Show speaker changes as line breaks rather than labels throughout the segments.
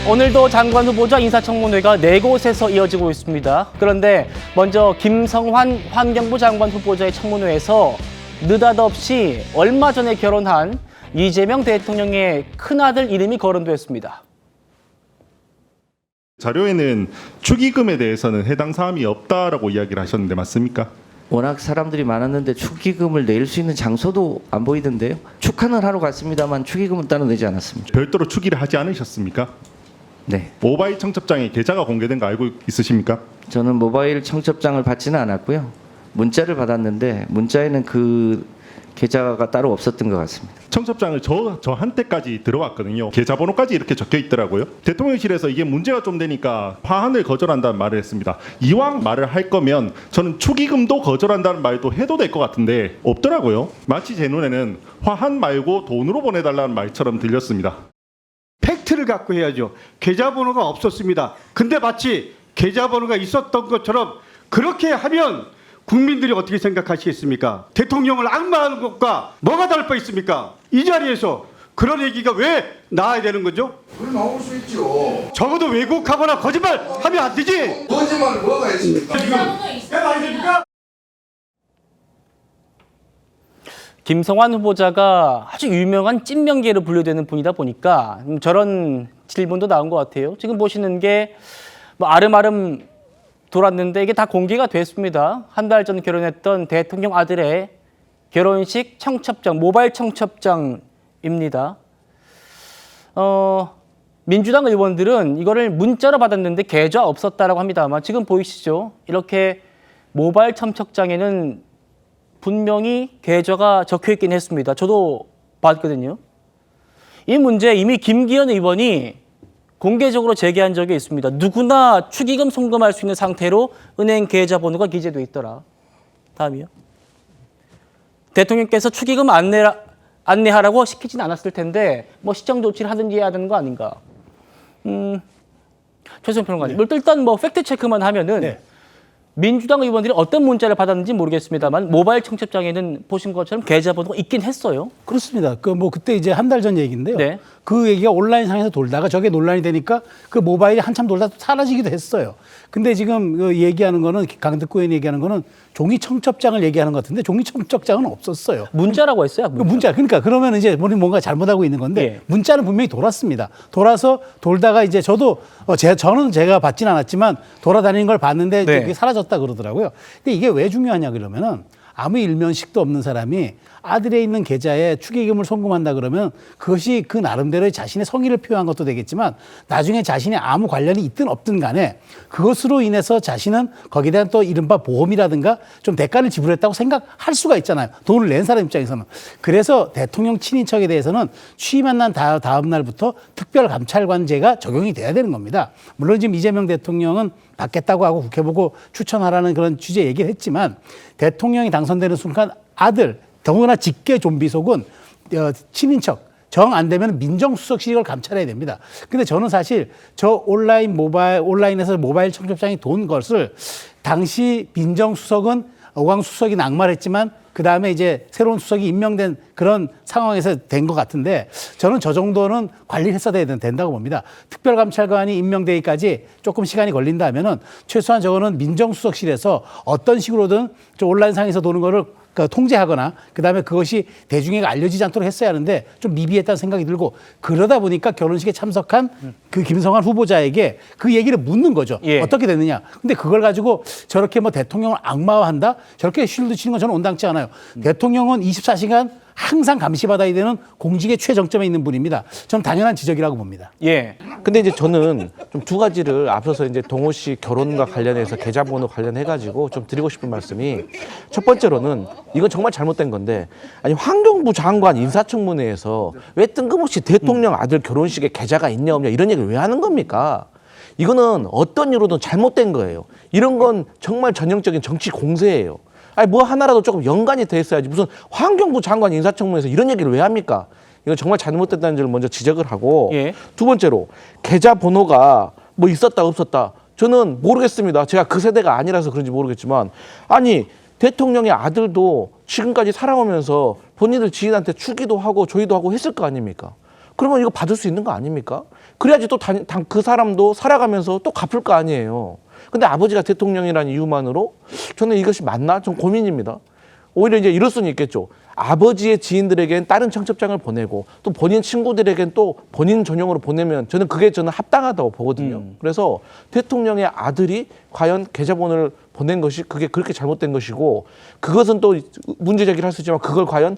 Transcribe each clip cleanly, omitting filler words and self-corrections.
오늘도 장관 후보자 인사청문회가 4곳에서 이어지고 있습니다. 그런데 먼저 김성환 환경부 장관 후보자의 청문회에서 느닷없이 얼마 전에 결혼한 이재명 대통령의 큰아들 이름이 거론됐습니다.
자료에는 축의금에 대해서는 해당 사항이 없다라고 이야기를 하셨는데 맞습니까?
워낙 사람들이 많았는데 축의금을 낼 수 있는 장소도 안 보이던데요. 축하는 하러 갔습니다만 축의금은 따로 내지 않았습니다.
별도로 축의를 하지 않으셨습니까?
네,
모바일 청첩장에 계좌가 공개된 거 알고 있으십니까?
저는 모바일 청첩장을 받지는 않았고요. 문자를 받았는데 문자에는 그 계좌가 따로 없었던 것 같습니다.
청첩장을 저한테까지 들어왔거든요. 계좌번호까지 이렇게 적혀 있더라고요. 대통령실에서 이게 문제가 좀 되니까 화환을 거절한다는 말을 했습니다. 이왕 말을 할 거면 저는 축의금도 거절한다는 말도 해도 될 것 같은데 없더라고요. 마치 제 눈에는 화환 말고 돈으로 보내달라는 말처럼 들렸습니다.
팩트를 갖고 해야죠. 계좌번호가 없었습니다. 근데 마치 계좌번호가 있었던 것처럼 그렇게 하면 국민들이 어떻게 생각하시겠습니까? 대통령을 악마하는 것과 뭐가 다를 바 있습니까? 이 자리에서 그런 얘기가 왜 나와야 되는 거죠?
왜 나올 수 있죠.
적어도 왜곡하거나 거짓말하면 안 되지.
거짓말 뭐가 있습니까?
김성환 후보자가 아주 유명한 찐명계로 분류되는 분이다 보니까 저런 질문도 나온 것 같아요. 지금 보시는 게 뭐 아름아름 돌았는데 이게 다 공개가 됐습니다. 한 달 전 결혼했던 대통령 아들의 결혼식 청첩장, 모바일 청첩장입니다. 민주당 의원들은 이거를 문자로 받았는데 계좌 없었다라고 합니다만 지금 보이시죠? 이렇게 모바일 청첩장에는 분명히 계좌가 적혀 있긴 했습니다. 저도 봤거든요. 이 문제 이미 김기현 의원이 공개적으로 제기한 적이 있습니다. 누구나 축의금 송금할 수 있는 상태로 은행 계좌번호가 기재돼 있더라. 다음이요. 대통령께서 축의금 안내하라고 시키진 않았을 텐데 뭐 시정 조치를 하든지 해야 되는 거 아닌가. 최수영 평론가님.
네.
일단 뭐 팩트 체크만 하면은
네.
민주당 의원들이 어떤 문자를 받았는지 모르겠습니다만 모바일 청첩장에는 보신 것처럼 계좌번호가 있긴 했어요.
그렇습니다. 그때 이제 한 달 전 얘기인데요.
네.
그 얘기가 온라인상에서 돌다가 저게 논란이 되니까 그 모바일이 한참 돌다 사라지기도 했어요. 근데 지금 그 얘기하는 거는 강덕구 의원이 얘기하는 거는 종이 청첩장을 얘기하는 것 같은데 종이 청첩장은 없었어요.
문자라고 했어요.
문자. 그러니까 그러면 이제 우리 뭔가 잘못하고 있는 건데
예.
문자는 분명히 돌았습니다. 돌아서 돌다가 이제 저도 저는 제가 받진 않았지만 돌아다니는 걸 봤는데
네.
그게 사라졌다 그러더라고요. 근데 이게 왜 중요하냐 그러면은 아무 일면식도 없는 사람이 아들에 있는 계좌에 축의금을 송금한다 그러면 그것이 그 나름대로의 자신의 성의를 표현한 것도 되겠지만 나중에 자신이 아무 관련이 있든 없든 간에 그것으로 인해서 자신은 거기에 대한 또 이른바 보험이라든가 좀 대가를 지불했다고 생각할 수가 있잖아요. 돈을 낸 사람 입장에서는. 그래서 대통령 친인척에 대해서는 취임한 난 다음 날부터 특별감찰관제가 적용이 돼야 되는 겁니다. 물론 지금 이재명 대통령은 받겠다고 하고 국회 보고 추천하라는 그런 취지의 얘기를 했지만 대통령이 당선되는 순간 아들 더구나 직계 좀비 속은 친인척 정 안 되면 민정수석실이 이걸 감찰해야 됩니다. 근데 저는 사실 저 온라인에서 모바일 청첩장이 돈 것을 당시 민정수석은 어광 수석이 낙마했지만 그 다음에 이제 새로운 수석이 임명된 그런 상황에서 된 것 같은데 저는 저 정도는 관리를 했어야 된다고 봅니다. 특별감찰관이 임명되기까지 조금 시간이 걸린다면은 최소한 저거는 민정수석실에서 어떤 식으로든 저 온라인상에서 도는 거를 통제하거나 그다음에 그것이 대중에게 알려지지 않도록 했어야 하는데 좀 미비했다는 생각이 들고 그러다 보니까 결혼식에 참석한 그 김성환 후보자에게 그 얘기를 묻는 거죠.
예.
어떻게 됐느냐. 근데 그걸 가지고 저렇게 뭐 대통령을 악마화한다? 저렇게 쉴드 치는 건 저는 온당치 않아요. 대통령은 24시간 항상 감시받아야 되는 공직의 최정점에 있는 분입니다. 저는 당연한 지적이라고 봅니다.
예.
근데 이제 저는 좀 두 가지를 앞서서 이제 동호 씨 결혼과 관련해서 계좌번호 관련해가지고 좀 드리고 싶은 말씀이 첫 번째로는 이건 정말 잘못된 건데 아니 환경부 장관 인사청문회에서 왜 뜬금없이 대통령 아들 결혼식에 계좌가 있냐 없냐 이런 얘기를 왜 하는 겁니까? 이거는 어떤 이유로든 잘못된 거예요. 이런 건 정말 전형적인 정치 공세예요. 아니 뭐 하나라도 조금 연관이 돼 있어야지 무슨 환경부 장관 인사청문회에서 이런 얘기를 왜 합니까? 이건 정말 잘못됐다는 점을 먼저 지적을 하고
예.
두 번째로 계좌 번호가 뭐 있었다 없었다 저는 모르겠습니다. 제가 그 세대가 아니라서 그런지 모르겠지만 아니 대통령의 아들도 지금까지 살아오면서 본인들 지인한테 추기도 하고 조의도 하고 했을 거 아닙니까? 그러면 이거 받을 수 있는 거 아닙니까? 그래야지 또 그 사람도 살아가면서 또 갚을 거 아니에요. 근데 아버지가 대통령이라는 이유만으로 저는 이것이 맞나? 좀 고민입니다. 오히려 이제 이럴 수는 있겠죠. 아버지의 지인들에겐 다른 청첩장을 보내고 또 본인 친구들에겐 또 본인 전용으로 보내면 저는 합당하다고 보거든요. 그래서 대통령의 아들이 과연 계좌번호를 보낸 것이 그게 그렇게 잘못된 것이고 그것은 또 문제 제기를 할 수 있지만 그걸 과연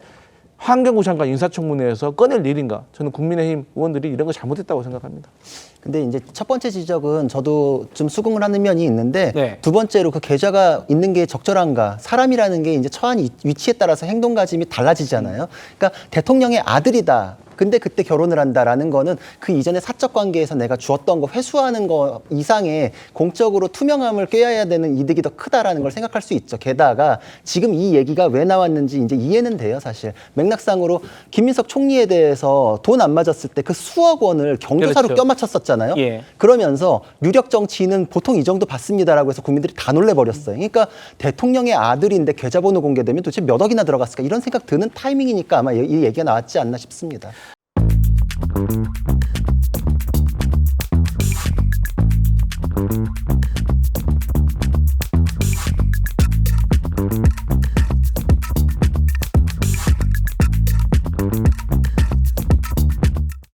환경부 장관 인사청문회에서 꺼낼 일인가? 저는 국민의힘 의원들이 이런 거 잘못했다고 생각합니다.
근데 이제 첫 번째 지적은 저도 좀 수긍을 하는 면이 있는데
네.
두 번째로 그 계좌가 있는 게 적절한가? 사람이라는 게 이제 처한 위치에 따라서 행동가짐이 달라지잖아요. 그러니까 대통령의 아들이다. 근데 그때 결혼을 한다라는 거는 그 이전의 사적 관계에서 내가 주었던 거 회수하는 거 이상의 공적으로 투명함을 꾀해야 되는 이득이 더 크다라는 걸 생각할 수 있죠. 게다가 지금 이 얘기가 왜 나왔는지 이제 이해는 돼요, 사실. 맥락상으로 김민석 총리에 대해서 돈 안 맞았을 때 그 수억 원을 경조사로
그렇죠.
껴맞췄었잖아요.
예.
그러면서 유력 정치인은 보통 이 정도 받습니다라고 해서 국민들이 다 놀래버렸어요. 그러니까 대통령의 아들인데 계좌번호 공개되면 도대체 몇 억이나 들어갔을까 이런 생각 드는 타이밍이니까 아마 이 얘기가 나왔지 않나 싶습니다.